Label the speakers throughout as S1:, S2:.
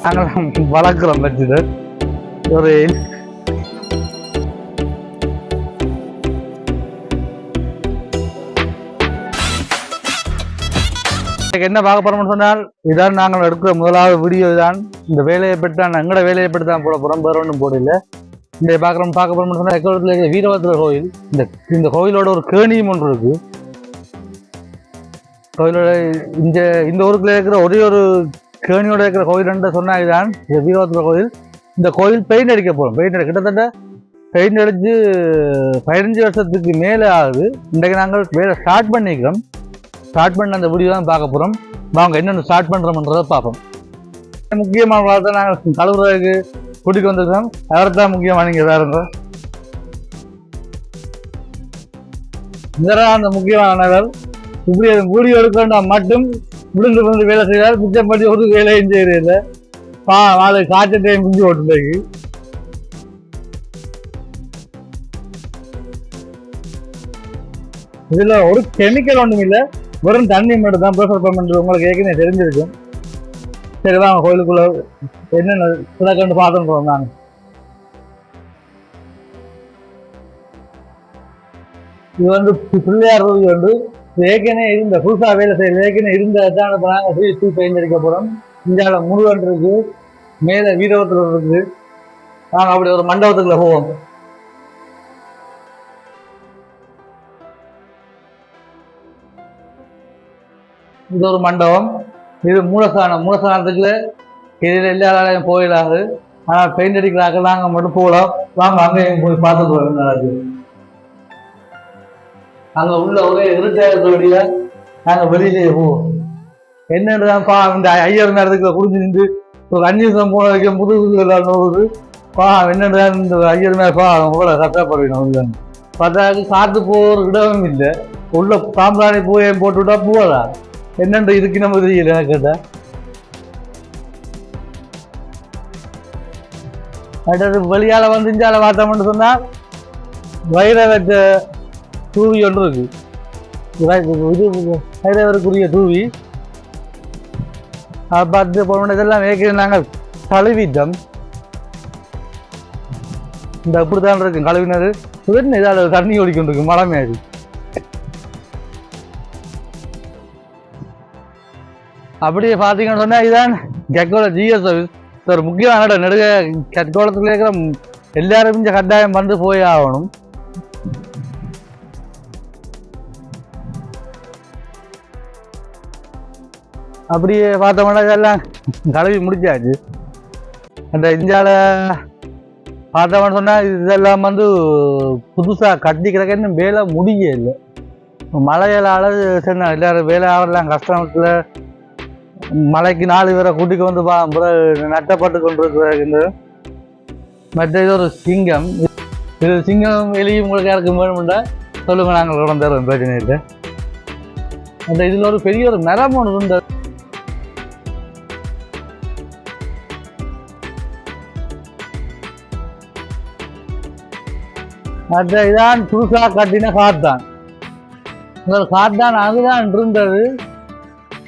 S1: நாங்கள் வளர்க்குறோம் வச்சுது ஒரு என்ன பார்க்க போறோம்னு சொன்னால் இதான் நாங்கள் எடுக்கிற முதலாவது வீடியோ தான். இந்த வேலையை பற்றி தான் எங்களோட வேலையை பற்றி தான் போட போகிறோம், வேற ஒன்றும் போடல. இந்த பார்க்க போறோம்னு சொன்னால் எக்கோலத்தில் இருக்கிற வீரபத்திரர் கோயில். இந்த கோயிலோட ஒரு கேணியும் ஒன்று இருக்கு. கோயிலோட இந்த ஊருக்குள்ள இருக்கிற ஒரே ஒரு கேணியோட இருக்கிற கோயில் சொன்னாங்க தான் இந்த வீரபத்திரர் கோயில். இந்த கோயில் பெயிண்ட் அடிக்க போகிறோம். கிட்டத்தட்ட பெயிண்ட் அடித்து 15 வருஷத்துக்கு மேலே ஆகுது. இன்றைக்கு நாங்கள் வேலை ஸ்டார்ட் பண்ணிக்கிறோம். ஸ்டார்ட் பண்ண அந்த வீடியோ தான் பார்க்க போகிறோம். வாங்க என்னென்ன ஸ்டார்ட் பண்ணுறோம்ன்றதை பார்ப்போம். முக்கியமான வார்த்தை நாங்கள் கழுவுறதுக்கு கூட்டிகிட்டு வந்திருக்கோம். அவரை தான் முக்கியமாக நீங்கள் வேறுங்க அந்த முக்கியமானவர் இப்படி வீடியோ எடுக்கணும்னா மட்டும் விழுந்து வேலை செய்தார். மிச்சப்படி ஒரு வேலையும் செய்யறதில்லை. நாளை காய்ச்ச டைம் குஞ்சு ஓட்டுக்கு இதுல ஒரு கெமிக்கல் ஒன்றும் இல்லை, வெறும் தண்ணி மட்டும் தான் ப்ரெஷர் பம்ப். உங்களுக்கு ஏற்கனவே தெரிஞ்சிருக்கும். சரி வாங்க கோயிலுக்குள்ள என்னென்ன கிடக்குன்னு பார்த்துட்டு நாங்கள். இது வந்து பிள்ளையார் கோயில் வந்து ஏற்கனவே இருந்த புதுசாக வேலை செய்ய ஏற்கனவே இருந்ததான் இப்போ நாங்கள் பெயிண்ட் அடிக்க போகிறோம். இந்தியாவில் முருகன் இருக்கு, மேலே வீரபத்திரர் இருக்கு. நாங்கள் அப்படி ஒரு மண்டபத்துக்குள்ள போவோம். இது ஒரு மண்டபம். இது மூலஸ்தானத்துக்குள்ள இதில் எல்லா ஆலயம் கோயிலாகுது. ஆனால் பெயிண்ட் அடிக்கிறாங்க. நாங்கள் மட்டும் போகலாம். வாங்க அங்கேயும் போய் பார்த்துட்டு வரோம். அங்கே உள்ள ஒரே இருட்டாயிரத்தோடைய நாங்கள் வெளியிலேயே போவோம். என்னன்னுதான்ப்பா இந்த ஐயர் நேரத்துக்குள்ள குடிஞ்சு நின்று ஒரு 5 நிமிஷம் போன வைக்க முதுகுலாம் நோகுது. என்னதான் இந்த ஐயர் மேப்பா கூட கஷ்டப்படுவேன். பார்த்தாக்கு காற்று போகிற இடமும் இல்லை. உள்ள சாம்பிராணி போய் போட்டு விட்டா போகலா என்னென்று இதுக்கு நம்ம தெரியல. கேட்டா அடுத்தது வெளியால் வந்து இஞ்சால பார்த்தோம்னு சொன்னால் வைர வச்ச தூவி ஒன்று இருக்கு. இது வைரவருக்குரிய தூவி பார்த்து போன இதெல்லாம் ஏற்கனவே நாங்கள் கழுவிட்டோம். இந்த அப்படித்தான் இருக்கு கழுவினது. உடனே இதால் தண்ணி ஓடிக்கொண்டு இருக்கு மழை மாதிரி. அப்படியே பார்த்தீங்கன்னு சொன்னால் இதுதான் கெக்கோல ஜிஎஸ் சர்வீஸ். ஒரு முக்கியமான இடம். நெடுக கெக்கோலத்துக்குள்ள இருக்கிற எல்லாரும் இந்த கட்டாயம் வந்து போய் ஆகணும். அப்படியே பார்த்தோம்னா இதெல்லாம் கழுவி முடிச்சாச்சு. அந்த இந்தியாவில் பார்த்தோம்னு சொன்னால் இதெல்லாம் வந்து புதுசாக கட்டி கிடக்குன்னு வேலை முடிய இல்லை. மழையால் சொன்னால் எல்லாரும் வேலை ஆகலாம் கஷ்டத்தில். மழைக்கு 4 பேரை கூட்டிக்கு வந்து நட்டப்பட்டு கொண்டு இருக்கிற மற்ற இது ஒரு சிங்கம். இது சிங்கம் எலியும் உங்களுக்கு யாருக்கு வேணும்னா சொல்லுங்க, நாங்கள் உடம்பு தருவோம், பிரச்சனை இல்லை. அந்த இதில் ஒரு பெரிய ஒரு மரம் ஒன்று இருந்தது. மற்ற இதான் புதுசாக கட்டின காத்தான். காத்தான் அதுதான் இருந்தது.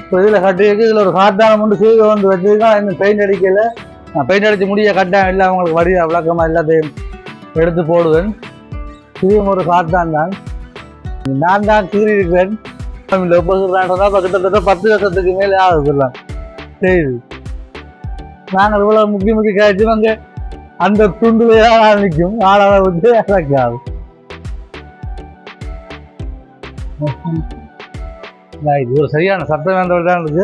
S1: இப்போ இதில் கட்டிருக்கு. இதில் ஒரு காத்தானம் ஒன்று சீவை வந்து வச்சுருக்கோம். இன்னும் பெயிண்ட் அடிக்கலை. நான் பெயிண்ட் அடித்து முடிய கட்டாயம் இல்லை. அவங்களுக்கு வடிவ விளக்கமாக எல்லாத்தையும் எடுத்து போடுவேன். இதுவும் ஒரு காத்தான் தான். நான் தான் கீறி இருக்கிறேன். கிட்டத்தட்ட 10 வருஷத்துக்கு மேலே ஆகுதுலாம் சரி. நாங்கள் இவ்வளோ முக்கிய காய்ச்சி அங்கே அந்த துண்டுலையாக ஆரம்பிக்கும். ஆளாக வந்து இறக்காது. இது ஒரு சரியான சத்தம் வேண்டதான் இருக்கு.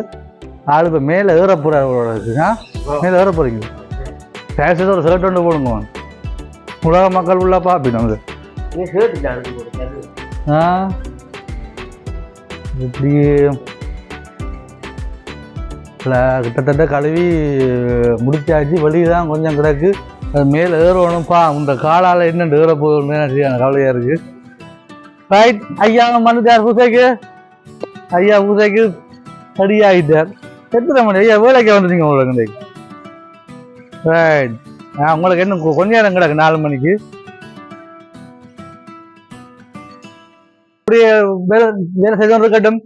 S1: ஆளு இப்போ மேலே ஏற போகிறாங்க இருக்குங்க. மேலே ஏற போகிறீங்க. பேசுறது ஒரு சிலட்டு ஒன்று போடுங்க. உலக மக்கள் உள்ள பார்ப்பி நமக்கு இப்படி கிட்டத்தட்ட கழுவி முடிச்சாச்சு. வெளியே தான் கொஞ்சம் கிடக்கு. அது மேலே ஏறணும்ப்பா. இந்த காலால் என்னென்று ஏற போகணும்னு சரியான கவலையாக இருக்குது. ரைட், ஐயா வந்துட்டார் பூசைக்கு. ஐயா பூசைக்கு ரெடி ஆகிட்டார். எத்தனை மணி ஐயா வேலைக்கு வந்துட்டீங்க உங்களுக்கு? ரைட், உங்களுக்கு என்ன கொஞ்ச நேரம் கிடக்கு 4 மணிக்கு. அப்படியே வேலை செய்து இருக்கட்டும்.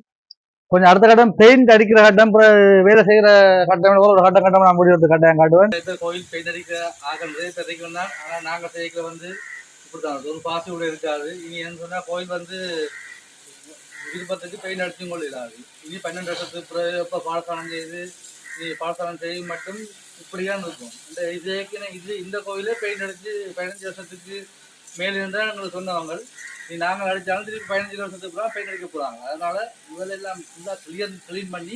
S1: கொஞ்சம் அடுத்த கட்டம் பெயிண்ட் அடிக்கிற கட்டம், அப்புறம் வேலை செய்கிற கட்டம், ஒரு கட்டம் நான் முடிவு கட்டாயம் காட்டுவேன்.
S2: கோயில் பெயிண்ட் அடிக்க ஆகல் தெரிவிக்கும் தான். ஆனால் நாங்கள் செய்யல வந்து இப்படிதான் ஒரு பாசி கூட இருக்காது. இனி என்ன சொன்னால் கோயில் வந்து விருப்பத்துக்கு பெயிண்ட் அடிச்சும் கொள்ளாது. இனி 12 வருஷத்துக்கு பிறகு எப்போ பாலஸ்தானம் செய்து பாலஸ்தானம் செய்யும் மட்டும் இப்படிதான் இருக்கும். இந்த கோயிலே பெயிண்ட் அடிச்சு 15 வருஷத்துக்கு மேலே இருந்தால் எங்களுக்கு சொன்னவங்க நாங்கள் அடித்தாலும் திருப்பி 15 வருஷத்துக்கு பெயிண்ட் அடிக்க போகிறாங்க. அதனால இவளெல்லாம் ஃபுல்லாக கிளீன் பண்ணி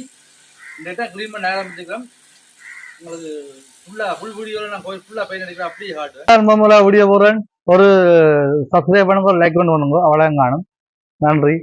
S2: இந்த இடத்த கிளீன் பண்ண ஆரம்பிச்சுக்கிறோம். உங்களுக்கு ஃபுல் வீடியோவில் நான் கோயில் ஃபுல்லாக பெயிண்ட் அடிக்கிறேன். அப்படியே காட்டுவேன்.
S1: வீடியோ போடுறேன். ஒரு சப்ஸ்கிரைப் பண்ணுங்க, ஒரு லைக் பண்ணுங்க. அவ்வளோ காணும். நன்றி.